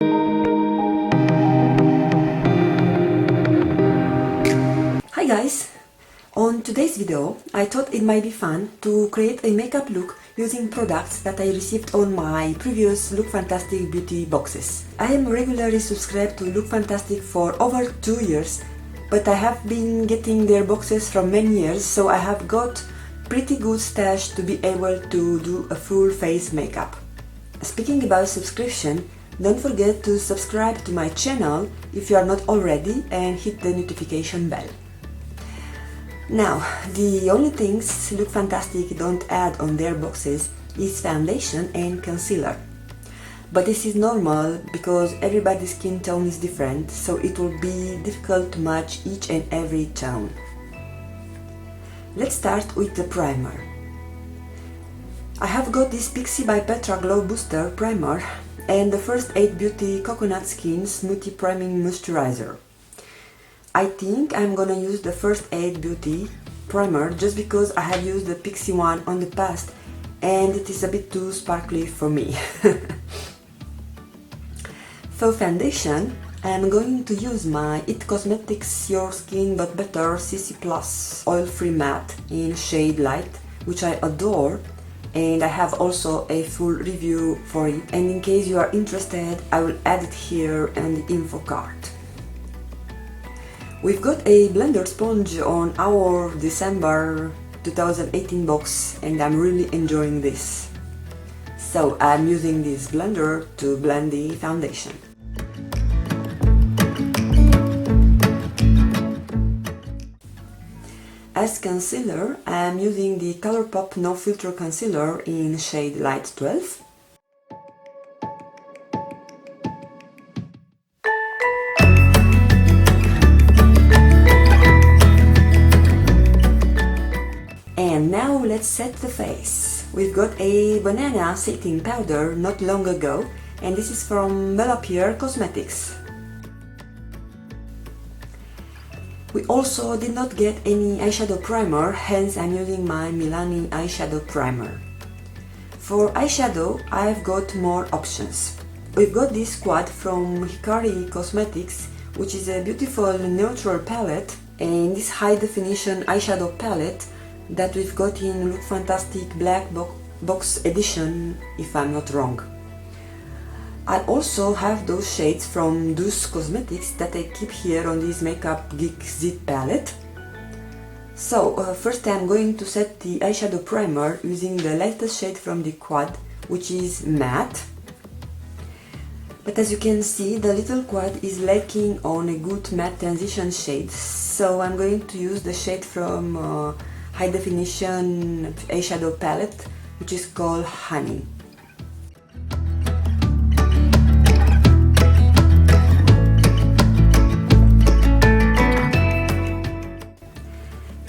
Hi guys! On today's video, I thought it might be fun to create a makeup look using products that I received on my previous Lookfantastic Beauty Boxes. I am regularly subscribed to Lookfantastic for over 2 years, but I have been getting their boxes from many years, so I have got pretty good stash to be able to do a full face makeup. Speaking about subscription, don't forget to subscribe to my channel if you are not already and hit the notification bell. Now, the only things Lookfantastic don't add on their boxes is foundation and concealer. But this is normal because everybody's skin tone is different, so it will be difficult to match each and every tone. Let's start with the primer. I have got this Pixi by Petra Glow Booster Primer and the First Aid Beauty Coconut Skin Smoothie Priming Moisturizer. I think I'm gonna use the First Aid Beauty primer just because I have used the Pixi one on the past and it is a bit too sparkly for me. For foundation, I'm going to use my IT Cosmetics Your Skin But Better CC Plus Oil Free Matte in shade Light, which I adore, and I have also a full review for it, and in case you are interested I will add it here in the info card. We've got a blender sponge on our December 2018 box and I'm really enjoying this. So I'm using this blender to blend the foundation. As concealer, I'm using the Colourpop No Filter Concealer in shade Light 12. And now let's set the face. We've got a banana setting powder not long ago, and this is from Bellapierre Cosmetics. We also did not get any eyeshadow primer, hence I'm using my Milani eyeshadow primer. For eyeshadow, I've got more options. We've got this quad from Hikari Cosmetics, which is a beautiful neutral palette, and this high definition eyeshadow palette that we've got in Lookfantastic Black Box Edition, if I'm not wrong. I also have those shades from those cosmetics that I keep here on this Makeup Geek Zit palette. So first I'm going to set the eyeshadow primer using the lightest shade from the quad, which is matte. But as you can see, the little quad is lacking on a good matte transition shade, so I'm going to use the shade from high definition eyeshadow palette, which is called Honey.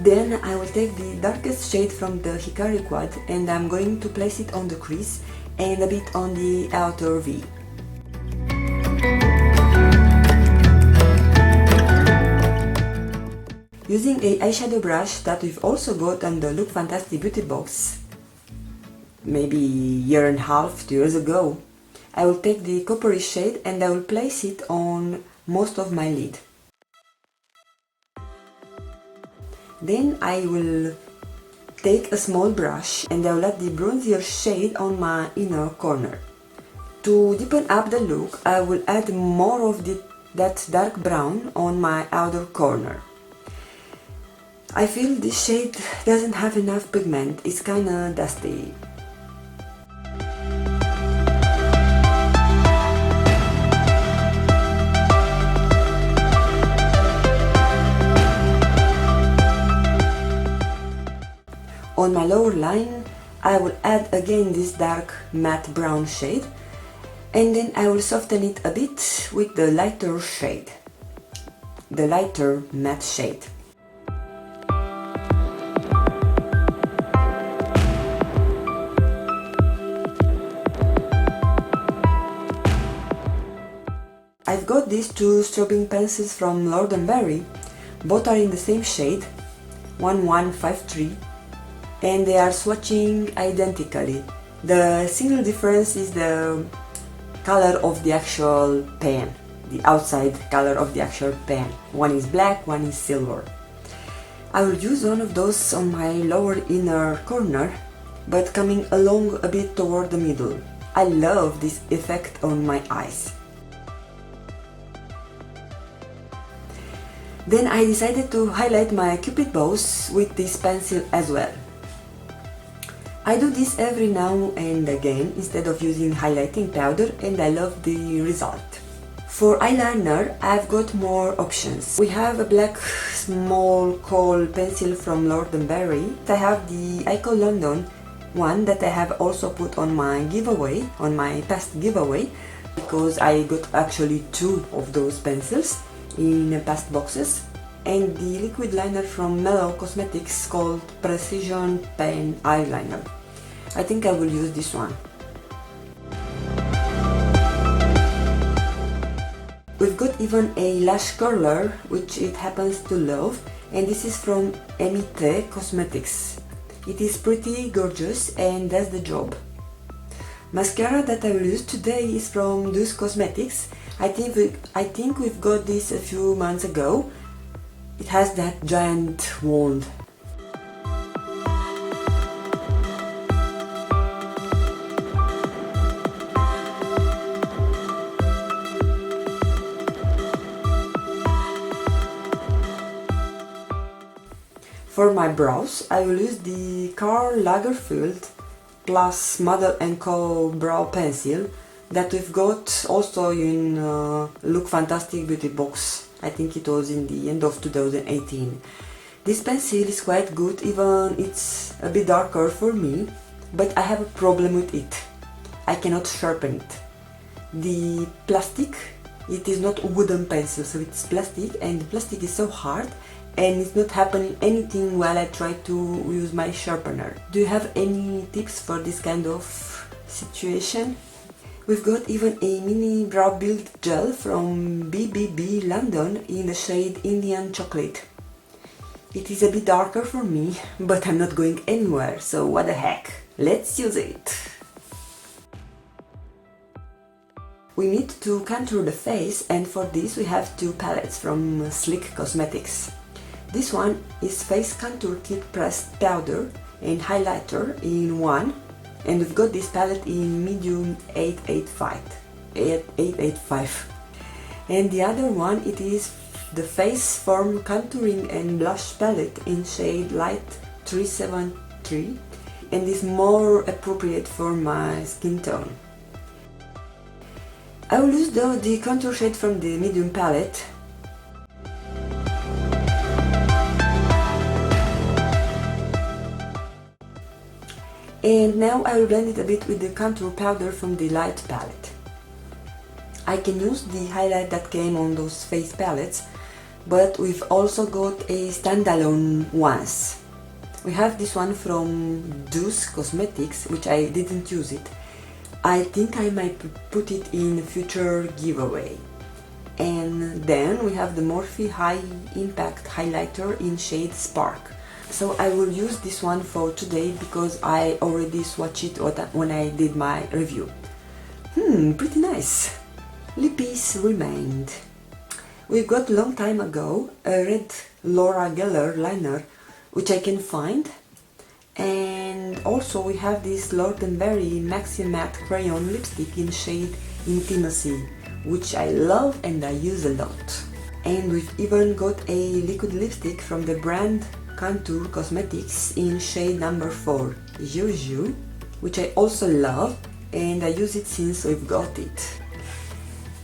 Then I will take the darkest shade from the Hikari quad and I'm going to place it on the crease and a bit on the outer V. Using a eyeshadow brush that we've also got on the Lookfantastic Beauty Box, maybe a year and a half, 2 years ago, I will take the coppery shade and I will place it on most of my lid. Then I will take a small brush and I will add the bronzier shade on my inner corner. To deepen up the look, I will add more of that dark brown on my outer corner. I feel this shade doesn't have enough pigment, it's kinda dusty. On my lower line, I will add again this dark matte brown shade and then I will soften it a bit with the lighter shade, the lighter matte shade. I've got these two strobing pencils from Lord & Berry, both are in the same shade, 1153, and they are swatching identically. The single difference is the color of the actual pen, the outside color of the actual pen. One is black, one is silver. I will use one of those on my lower inner corner, but coming along a bit toward the middle. I love this effect on my eyes. Then I decided to highlight my cupid bows with this pencil as well. I do this every now and again instead of using highlighting powder, and I love the result. For eyeliner, I've got more options. We have a black small kohl pencil from Lord & Berry. I have the Eco London one that I have also put on my giveaway, on my past giveaway, because I got actually 2 of those pencils in past boxes, and the liquid liner from Mellow Cosmetics called Precision Pen Eyeliner. I think I will use this one. We've got even a lash curler, which it happens to love, and this is from Emite Cosmetics. It is pretty gorgeous and does the job. Mascara that I will use today is from Douce Cosmetics. I think we've got this a few months ago. It has that giant wand. For my brows, I will use the Karl Lagerfield plus Model & Co brow pencil that we've got also in Lookfantastic Beauty Box. I think it was in the end of 2018. This pencil is quite good, even it's a bit darker for me, but I have a problem with it. I cannot sharpen it. The plastic, it is not a wooden pencil, so it's plastic, and the plastic is so hard, and it's not happening anything while I try to use my sharpener. Do you have any tips for this kind of situation? We've got even a mini brow build gel from BBB London in the shade Indian Chocolate. It is a bit darker for me, but I'm not going anywhere, so what the heck, let's use it! We need to contour the face, and for this we have 2 palettes from Sleek Cosmetics. This one is Face Contour Kit Pressed Powder and Highlighter in one, and we've got this palette in medium 885. And the other one, it is the Face Form Contouring and Blush Palette in shade Light 373, and is more appropriate for my skin tone. I will use the contour shade from the medium palette. And now I will blend it a bit with the contour powder from the light palette. I can use the highlight that came on those face palettes, but we've also got a standalone ones. We have this one from Douce Cosmetics, which I didn't use it. I think I might put it in a future giveaway. And then we have the Morphe High Impact Highlighter in shade Spark. So I will use this one for today because I already swatched it when I did my review. Pretty nice. Lippies remained. We got a long time ago a red Laura Geller liner, which I can find. And also we have this Lord & Berry Maxi Matte Crayon Lipstick in shade Intimacy, which I love and I use a lot. And we've even got a liquid lipstick from the brand Contour Cosmetics in shade number 4, Juju, which I also love and I use it since we've got it.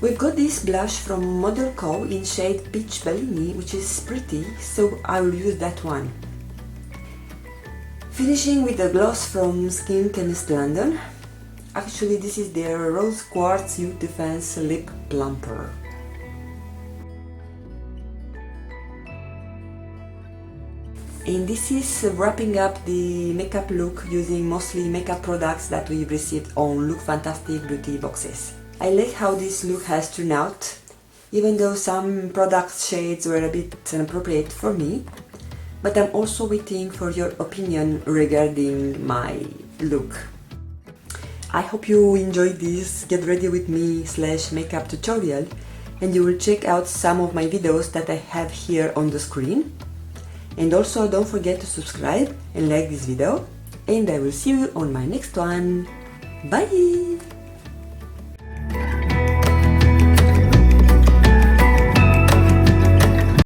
We've got this blush from Model Co in shade Peach Bellini, which is pretty, so I will use that one. Finishing with a gloss from Skin Chemist London. Actually, this is their Rose Quartz Youth Defense Lip Plumper. And this is wrapping up the makeup look using mostly makeup products that we received on Lookfantastic Beauty Boxes. I like how this look has turned out, even though some product shades were a bit inappropriate for me, but I'm also waiting for your opinion regarding my look. I hope you enjoyed this get ready with me / makeup tutorial, and you will check out some of my videos that I have here on the screen. And also don't forget to subscribe and like this video, and I will see you on my next one. Bye!